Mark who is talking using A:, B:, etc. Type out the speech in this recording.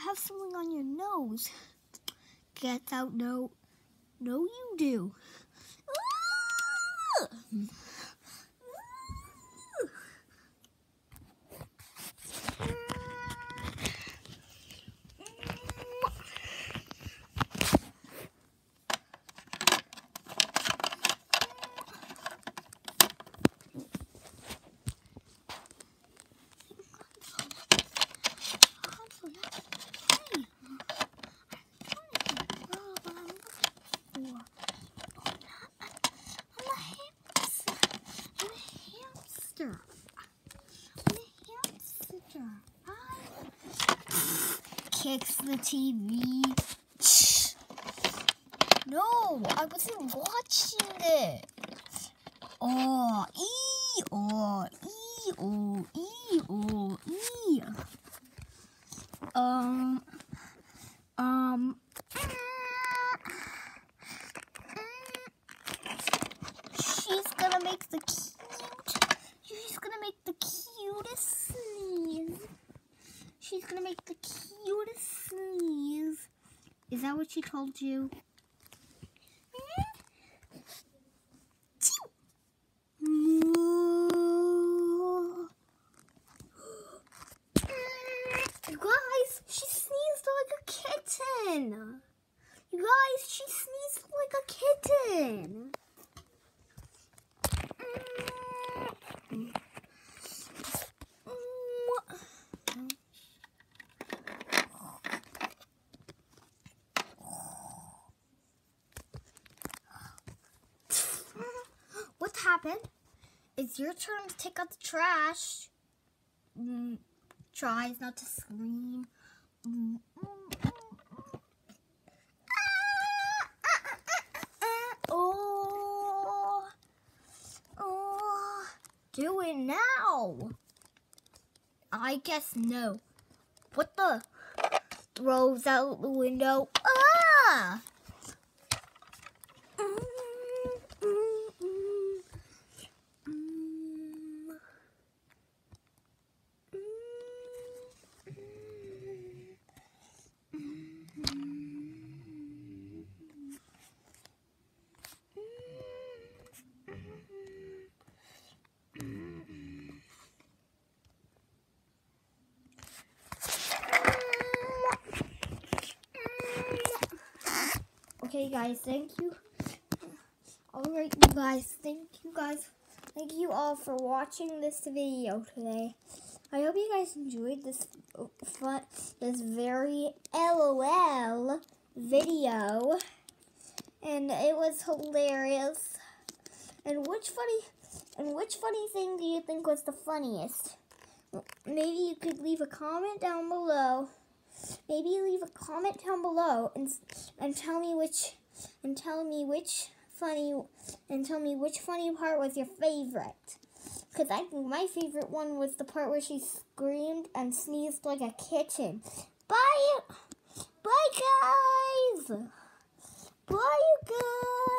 A: have something on your nose. Get out, no. No, you do. Kicks the TV. No, I wasn't watching it. Oh, E, oh, E, oh, E, oh, E. She's gonna make the cutest sneeze. She's gonna make the cutest sneeze. Is that what she told you? You guys, she sneezed like a kitten. You guys, she sneezed like a kitten. What happened? It's your turn to take out the trash. Tries not to scream. Do it now. I guess no. What the? Throws out the window. Ah! Okay, guys, thank you. Alright, you guys, thank you all for watching this video today. I hope you guys enjoyed this very LOL video, and it was hilarious. And which funny thing do you think was the funniest? Maybe you could leave a comment down below. Maybe leave a comment down below and tell me which funny part was your favorite. Because I think my favorite one was the part where she screamed and sneezed like a kitten. Bye guys. Bye you guys.